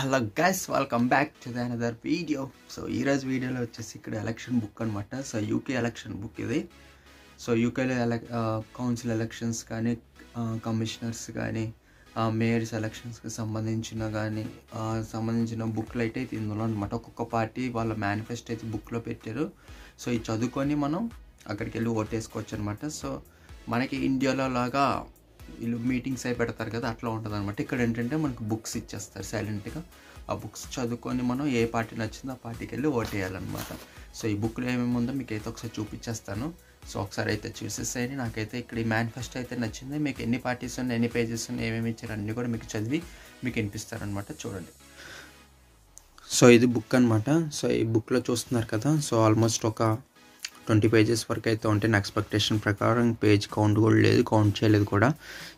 Hello guys, welcome back to the another video. So ఈరోజు వీడియోలో వచ్చేసి ఇక్కడ ఎలక్షన్ బుక్ అనమాట. సో యూకే ఎలక్షన్ బుక్ ఇది. సో యూకేలో కౌన్సిల్ ఎలక్షన్స్ కానీ, కమిషనర్స్ కానీ, మేయర్స్ ఎలక్షన్స్కి సంబంధించిన బుక్లు అయితే ఇందులో అనమాట. ఒక్కొక్క పార్టీ వాళ్ళ మేనిఫెస్టో అయితే బుక్లో పెట్టారు. సో ఇది చదువుకొని మనం అక్కడికి వెళ్ళి ఓటేసుకోవచ్చు అనమాట. సో మనకి ఇండియాలో లాగా వీళ్ళు మీటింగ్స్ అయి పెడతారు కదా, అట్లా ఉంటుంది అనమాట. ఇక్కడ ఏంటంటే మనకు బుక్స్ ఇచ్చేస్తారు సైలెంట్గా. ఆ బుక్స్ చదువుకొని మనం ఏ పార్టీ నచ్చిందో ఆ పార్టీకి వెళ్ళి ఓటేయాలన్నమాట. సో ఈ బుక్లో ఏమేమి ఉందో మీకు అయితే ఒకసారి చూపించేస్తాను. సో ఒకసారి అయితే చూసేసేయండి. నాకైతే ఇక్కడ ఈ మేనిఫెస్టో అయితే నచ్చింది. మీకు ఎన్ని పార్టీస్ ఉన్నాయి, ఎన్ని పేజెస్ ఉన్నాయి, ఏమేమి ఇచ్చారు అన్నీ కూడా మీకు చదివి మీకు వినిపిస్తారనమాట. చూడండి. సో ఇది బుక్ అనమాట. సో ఈ బుక్లో చూస్తున్నారు కదా, సో ఆల్మోస్ట్ ఒక 20 పేజెస్ వరకు అయితే ఉంటాయి. నా ఎక్స్పెక్టేషన్ ప్రకారం పేజ్ కౌంట్ కూడా లేదు, కౌంట్ చేయలేదు కూడా.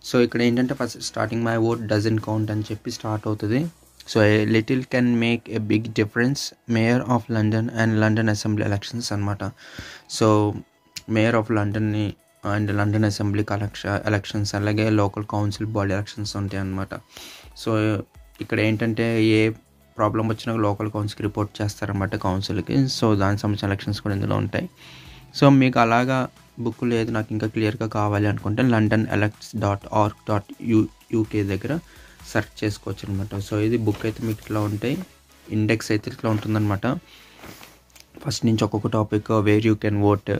సో ఇక్కడ ఏంటంటే first starting my vote doesn't count అని చెప్పి స్టార్ట్ అవుతుంది. So a little can make a big difference, mayor of London and London assembly elections అనమాట. సో మేయర్ ఆఫ్ లండన్ని అండ్ లండన్ అసెంబ్లీ ఎలక్షన్స్, అలాగే లోకల్ కౌన్సిల్ బాడీ ఎలక్షన్స్ ఉంటాయి అన్నమాట. So ఇక్కడ ఏంటంటే ఏ ప్రాబ్లం వచ్చినా లోకల్ కౌన్సిల్కి రిపోర్ట్ చేస్తారన్నమాట, కౌన్సిల్కి. సో దానికి సంబంధించిన ఎలక్షన్స్ కూడా ఇందులో ఉంటాయి. సో మీకు అలాగా బుక్ లేదు, నాకు ఇంకా క్లియర్గా కావాలి అనుకుంటే londonelects.org.uk దగ్గర సెర్చ్ చేసుకోవచ్చు అనమాట. సో ఇది బుక్ అయితే మీకు ఇట్లా ఉంటాయి. ఇండెక్స్ అయితే ఇట్లా ఉంటుందన్నమాట. ఫస్ట్ నుంచి ఒక్కొక్క topic, where you can vote,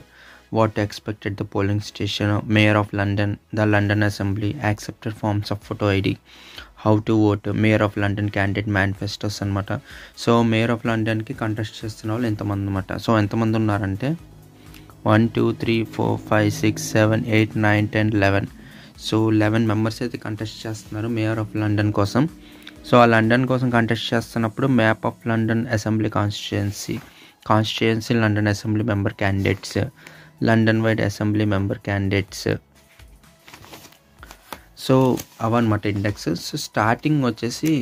what expected the polling station, mayor of London, the London assembly, accepted forms of photo ID, how to vote, mayor of London candidate manifestos అనమాట. So mayor of లండన్కి contest చేస్తున్న వాళ్ళు ఎంతమంది అనమాట. So ఎంతమంది ఉన్నారంటే 1 2 3 4 5 6 7 8 9 10 11. So 11 members అయితే contest చేస్తున్నారు మేయర్ ఆఫ్ లండన్ కోసం. సో ఆ లండన్ కోసం కంటెస్ట్ చేస్తున్నప్పుడు map of London assembly constituency London assembly member candidates, London wide assembly member candidates. So అవన్నమాట ఇండెక్స్. సో స్టార్టింగ్ వచ్చేసి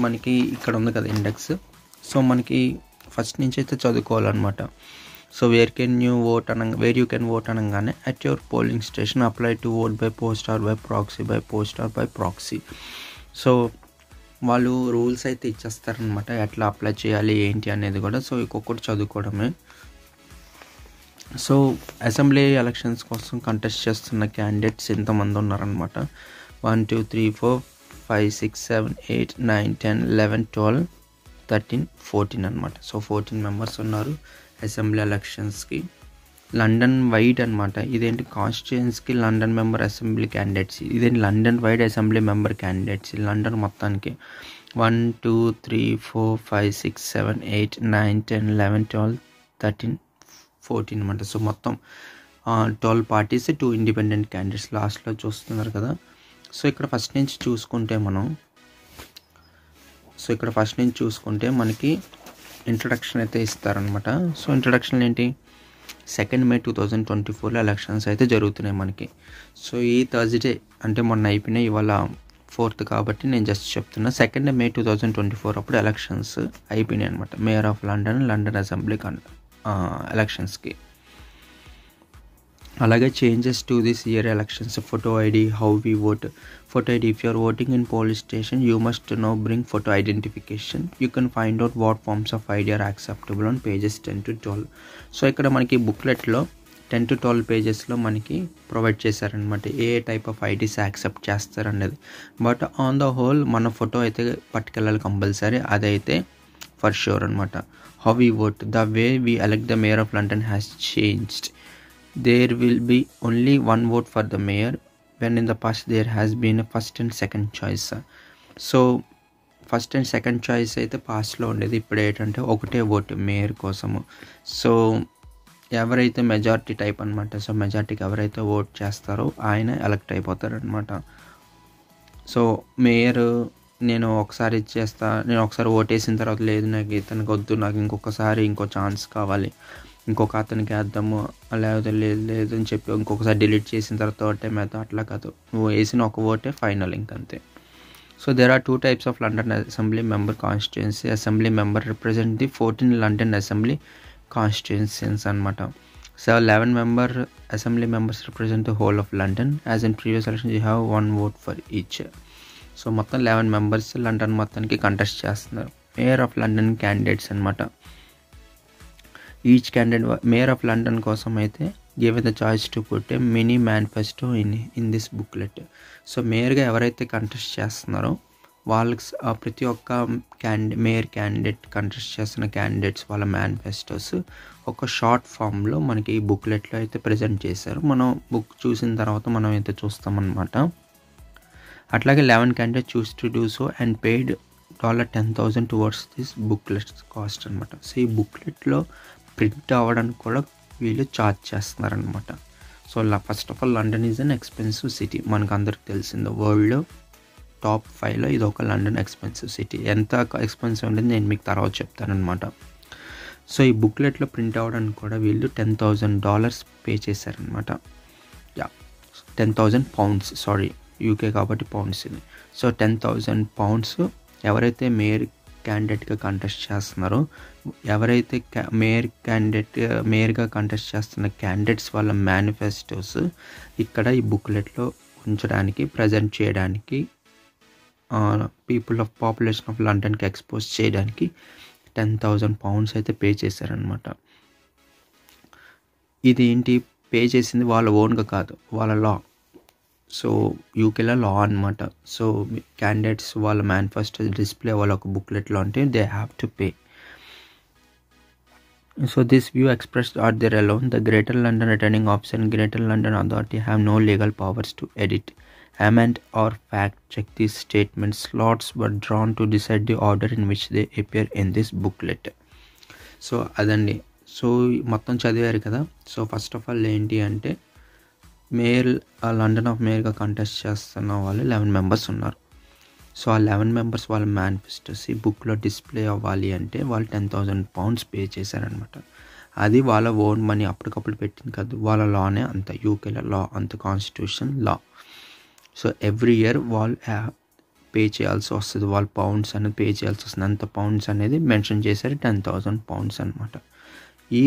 మనకి ఇక్కడ ఉంది కదా ఇండెక్స్. సో మనకి ఫస్ట్ నుంచి అయితే చదువుకోవాలన్నమాట. So where you can vote అనగానే at your polling station apply to vote by post or by proxy. So వాళ్ళు రూల్స్ అయితే ఇచ్చేస్తారనమాట, ఎట్లా అప్లై చేయాలి ఏంటి అనేది కూడా. సో ఒక్కొక్కటి చదువుకోవడమే. సో అసెంబ్లీ ఎలక్షన్స్ కోసం కంటెస్ట్ చేస్తున్న క్యాండిడేట్స్ ఎంతమంది ఉన్నారనమాట. 1 2 3 4 5 6 7 8 9 10 11 12 13 14 అనమాట. సో 14 మెంబర్స్ ఉన్నారు అసెంబ్లీ ఎలక్షన్స్కి. లండన్ వైడ్ అనమాట. ఇదేంటి కాన్స్టిట్యుయెన్సీకి లండన్ మెంబర్ అసెంబ్లీ క్యాండిడేట్స్, ఇదేంటి London wide assembly member candidates, London మొత్తానికి 1 2 3 4 5 6 7 8 9 10 11 12 13 14 అనమాట. సో మొత్తం 12 పార్టీస్, 2 ఇండిపెండెంట్ క్యాండిడేట్స్ లాస్ట్లో చూస్తున్నారు కదా. సో ఇక్కడ ఫస్ట్ నుంచి చూసుకుంటే మనకి ఇంట్రడక్షన్ అయితే ఇస్తారనమాట. సో ఇంట్రడక్షన్ ఏంటి, 2 May 2024 ఎలక్షన్స్ అయితే జరుగుతున్నాయి మనకి. సో ఈ థర్స్డే అంటే మొన్న అయిపోయినాయి, ఇవాళ 4th కాబట్టి నేను జస్ట్ చెప్తున్నా. 2 May 2024 అప్పుడు ఎలక్షన్స్ అయిపోయినాయి అనమాట, mayor of London, London assembly ఎలక్షన్స్కి. అలాగే changes to this year elections, photo ID, how we vote. Photo ID, if you're voting in polling station you must no bring photo identification. You can find out what forms of ID are acceptable on pages 10 to 12. So ఇక్కడ మనకి బుక్లెట్లో 10 to 12 పేజెస్లో మనకి provide చేశారనమాట, ఏ type of IDs accept చేస్తారనేది. But on the whole మన photo అయితే పట్టుకెళ్ళాలి compulsory, అదైతే ఫర్ షూర్ అనమాట. How we vote, the way we elect the mayor of London has changed. There will be only one vote for the mayor, when in the past there has been a first and second choice. So first and second choice అయితే పాస్ట్లో ఉండేది, ఇప్పుడు ఏంటంటే ఒకటే vote mayor కోసము. So ఎవరైతే majority type అనమాట, so మెజారిటీకి ఎవరైతే ఓట్ చేస్తారో ఆయన ఎలక్ట్ అయిపోతారనమాట. సో మేయర్ నేను ఒకసారి ఓటేసిన తర్వాత లేదు నాకు ఇతనికి వద్దు, నాకు ఇంకో ఛాన్స్ కావాలి, ఇంకొక అతనికి వేద్దాము, లేకపోతే లేదు అని చెప్పి ఇంకొకసారి డిలీట్ చేసిన తర్వాత ఓటే వేద్దాం, అట్లా కాదు, నువ్వు వేసిన ఒక ఓటే ఫైనల్ ఇంకంతే. So there are 2 types of London assembly member constituency. Assembly member represent the 14 London assembly constituencies అనమాట. So 11 member assembly members represent the whole of London. As in previous elections, you have one vote for each. So మొత్తం 11 members London మొత్తానికి contest చేస్తున్నారు. Mayor of London candidates అనమాట. Each candidate mayor of London కోసం అయితే given the choice to put a mini manifesto in this booklet. So మేయర్గా ఎవరైతే contest చేస్తున్నారో వాళ్ళకి ప్రతి ఒక్క మేయర్ క్యాండిడేట్ కంటెస్ట్ చేస్తున్న క్యాండిడేట్స్ వాళ్ళ మేనిఫెస్టోస్ ఒక షార్ట్ ఫామ్లో మనకి ఈ బుక్లెట్లో అయితే ప్రజెంట్ చేశారు. మనం బుక్ చూసిన తర్వాత మనం అయితే చూస్తామన్నమాట. అట్లాగే 11 candidate choose to do so and paid $10,000 towards this booklet cost అనమాట. సో ఈ బుక్లెట్లో ప్రింట్ అవ్వడానికి కూడా వీళ్ళు ఛార్జ్ చేస్తున్నారనమాట. So first of all London is an expensive city. మనకు అందరికి తెలిసింది వరల్డ్లో టాప్ 5లో ఇది ఒక లండన్ ఎక్స్పెన్సివ్ సిటీ. ఎంత ఎక్స్పెన్సివ్ ఉంటుంది నేను మీకు తర్వాత చెప్తానమాట. సో ఈ బుక్లెట్లో ప్రింట్ అవ్వడానికి కూడా వీళ్ళు $10,000 పే చేశారనమాట. 10,000 పౌండ్స్, సారీ యూకే కాబట్టి పౌండ్స్ ఇది. సో 10,000 పౌండ్స్ ఎవరైతే మేయర్ క్యాండిడేట్గా కంటెస్ట్ చేస్తున్నారో, ఎవరైతే మేయర్గా కంటెస్ట్ చేస్తున్న క్యాండిడేట్స్ వాళ్ళ మేనిఫెస్టోస్ ఇక్కడ ఈ బుక్లెట్లో ఉంచడానికి, ప్రజెంట్ చేయడానికి, పాపులేషన్ ఆఫ్ లండన్కి ఎక్స్పోజ్ చేయడానికి 10,000 పౌండ్స్ అయితే పే చేశారనమాట. ఇది ఏంటి, పే చేసింది వాళ్ళ ఓన్గా కాదు, వాళ్ళ లా. సో యూకేలో లా అనమాట. సో క్యాండిడేట్స్ వాళ్ళ మేనిఫెస్టో డిస్ప్లే వాళ్ళ ఒక బుక్లెట్లో అంటే they have to pay. So this view expressed are there alone. The Greater London Returning Officer and Greater London Authority have no legal powers to edit, amend or fact check these statements. Slots were drawn to decide the order in which they appear in this booklet. So అదండి. So మొత్తం చదివారు కదా. So first of all ఏంటి అంటే mayor London of మేయర్గా contest చేస్తున్న వాళ్ళు 11 members ఉన్నారు. సో ఆ 11 మెంబర్స్ వాళ్ళ మేనిఫెస్టోస్ ఈ బుక్లో డిస్ప్లే అవ్వాలి అంటే వాళ్ళు 10,000 పౌండ్స్ పే చేశారనమాట. అది వాళ్ళ ఓన్ మనీ, అప్పటికప్పుడు పెట్టింది కాదు, వాళ్ళ లానే అంత, యూకేలో లా అంత, constitution law. So every year వాళ్ళు పే చేయాల్సి వస్తుంది, వాళ్ళు పౌండ్స్ అనేది పే చేయాల్సి వస్తుంది. అంత పౌండ్స్ అనేది మెన్షన్ చేశారు, 10,000 పౌండ్స్ అనమాట. ఈ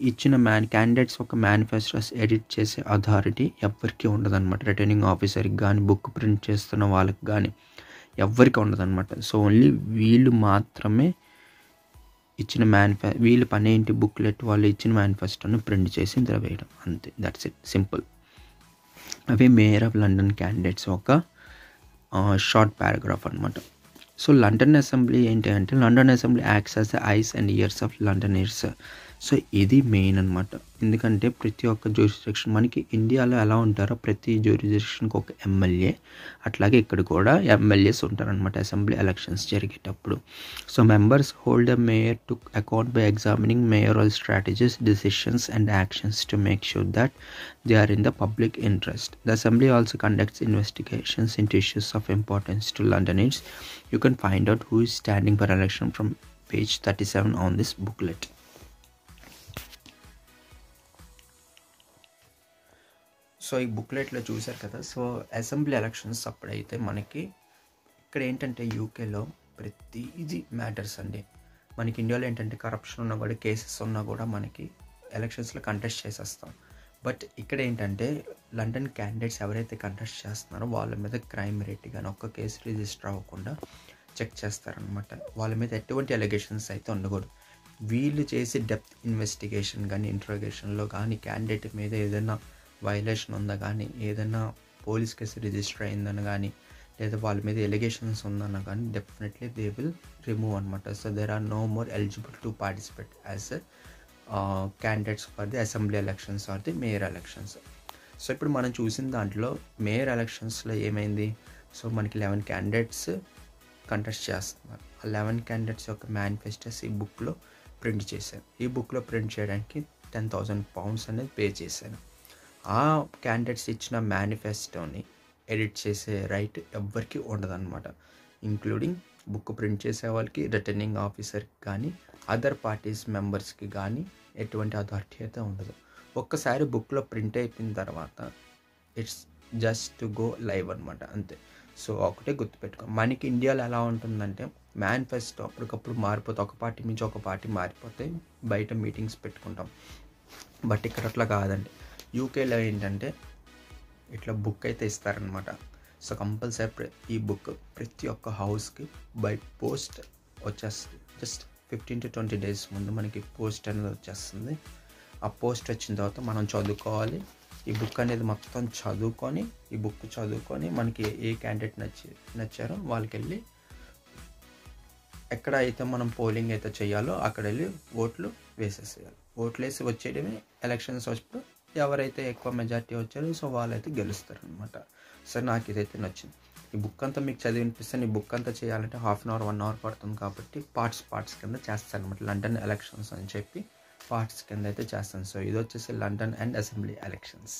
ఇచ్చిన క్యాండిడేట్స్ ఒక మేనిఫెస్టోస్ ఎడిట్ చేసే అథారిటీ ఎవరికి ఉండదన్నమాట. రిటర్నింగ్ ఆఫీసర్కి కానీ, బుక్ ప్రింట్ చేస్తున్న వాళ్ళకి కానీ ఎవ్వరికి ఉండదన్నమాట. సో ఓన్లీ వీళ్ళు మాత్రమే ఇచ్చిన వీళ్ళు పని ఏంటి, బుక్లెట్ వాళ్ళు ఇచ్చిన మేనిఫెస్టోని ప్రింట్ చేసి ఇందులో వేయడం, అంతే. That's it, simple. అవి మేయర్ ఆఫ్ లండన్ క్యాండిడేట్స్ ఒక షార్ట్ పారాగ్రాఫ్ అనమాట. సో లండన్ అసెంబ్లీ ఏంటి అంటే, London assembly acts as the eyes and ears of Londoners. So ఇది మెయిన్ అనమాట. ఎందుకంటే ప్రతి ఒక్క జ్యూరిస్డిక్షన్, మనకి ఇండియాలో ఎలా ఉంటారో ప్రతి జ్యూరిస్డిక్షన్కి ఒక ఎమ్మెల్యే, అట్లాగే ఇక్కడ కూడా ఎమ్మెల్యేస్ ఉంటారనమాట అసెంబ్లీ ఎలక్షన్స్ జరిగేటప్పుడు. So members hold the mayor to account by examining mayoral strategies, decisions and actions to make sure that they are in the public interest. The assembly also conducts investigations into issues of importance to Londoners. You can find out who is standing for election from page 37 on this booklet. So ఈ బుక్లెట్లో చూశారు కదా. So assembly elections అప్పుడైతే మనకి ఇక్కడ ఏంటంటే యూకేలో ప్రతిదీ matters అండి. మనకి ఇండియాలో ఏంటంటే కరప్షన్ ఉన్నా కూడా, కేసెస్ ఉన్నా కూడా మనకి ఎలక్షన్స్లో కంటెస్ట్ చేసేస్తాం. బట్ ఇక్కడ ఏంటంటే లండన్ క్యాండిడేట్స్ ఎవరైతే కంటెస్ట్ చేస్తున్నారో వాళ్ళ మీద క్రైమ్ రేట్ కానీ ఒక్క కేసు రిజిస్టర్ అవ్వకుండా చెక్ చేస్తారనమాట. వాళ్ళ మీద ఎటువంటి అలిగేషన్స్ అయితే ఉండకూడదు. వీళ్ళు చేసి డెప్త్ ఇన్వెస్టిగేషన్ కానీ, ఇంట్రోగేషన్లో కానీ, క్యాండిడేట్ మీద ఏదైనా వైలేషన్ ఉందా కానీ, ఏదైనా పోలీస్ కేసు రిజిస్టర్ అయిందని కానీ, లేదా వాళ్ళ మీద ఎలిగేషన్స్ ఉందన్నా కానీ డెఫినెట్లీ దే విల్ రిమూవ్ అనమాట. So there are no more eligible to participate as candidates for the assembly elections or the mayor elections. So ఇప్పుడు మనం చూసిన దాంట్లో మేయర్ ఎలక్షన్స్లో ఏమైంది, సో మనకి 11 క్యాండిడేట్స్ కంటెస్ట్ చేస్తున్నారు. ఆ 11 క్యాండిడేట్స్ యొక్క మేనిఫెస్టోస్ ఈ బుక్లో ప్రింట్ చేశారు. ఈ బుక్లో ప్రింట్ చేయడానికి 10,000 పౌండ్స్ అనేది పే చేశాను. ఆ క్యాండిడేట్స్ ఇచ్చిన మేనిఫెస్టోని ఎడిట్ చేసే రైట్ ఎవ్వరికి ఉండదన్నమాట, ఇంక్లూడింగ్ బుక్ ప్రింట్ చేసే వాళ్ళకి, రిటర్నింగ్ ఆఫీసర్కి కానీ, అదర్ పార్టీస్ మెంబర్స్కి కానీ ఎటువంటి అథారిటీ అయితే ఉండదు. ఒక్కసారి బుక్లో ప్రింట్ అయిపోయిన తర్వాత it's just to go live అనమాట, అంతే. సో ఒకటే గుర్తుపెట్టుకో, మనకి ఇండియాలో ఎలా ఉంటుందంటే మేనిఫెస్టో అప్పటికప్పుడు మారిపోతే, ఒక పార్టీ నుంచి ఒక పార్టీ మారిపోతే బయట మీటింగ్స్ పెట్టుకుంటాం. బట్ ఇక్కడ అట్లా కాదండి. యూకేలో ఏంటంటే ఇట్లా బుక్ అయితే ఇస్తారనమాట. సో కంపల్సరీ ఈ బుక్ ప్రతి ఒక్క హౌస్కి బై పోస్ట్ వచ్చేస్తుంది. జస్ట్ 15 to 20 days ముందు మనకి పోస్ట్ అనేది వచ్చేస్తుంది. ఆ పోస్ట్ వచ్చిన తర్వాత మనం చదువుకోవాలి. ఈ బుక్ అనేది మొత్తం చదువుకొని మనకి ఏ క్యాండిడేట్ నచ్చారో వాళ్ళకి వెళ్ళి ఎక్కడ అయితే మనం పోలింగ్ అయితే చేయాలో అక్కడ వెళ్ళి ఓట్లు వేసేసేయాలి. ఓట్లు వేసి వచ్చేయడమే. ఎలక్షన్స్ వచ్చినప్పుడు ఎవరైతే ఎక్కువ మెజారిటీ వచ్చారో సో వాళ్ళైతే గెలుస్తారు అనమాట. సో నాకు ఇదైతే నచ్చింది. ఈ బుక్ అంతా మీకు చదివినిపిస్తాను. ఈ బుక్ అంతా చేయాలంటే 1/2 hour 1 hour పడుతుంది కాబట్టి పార్ట్స్ కింద చేస్తాను అనమాట. లండన్ ఎలక్షన్స్ అని చెప్పి పార్ట్స్ కింద అయితే చేస్తాను. సో ఇది వచ్చేసి లండన్ అండ్ అసెంబ్లీ ఎలక్షన్స్.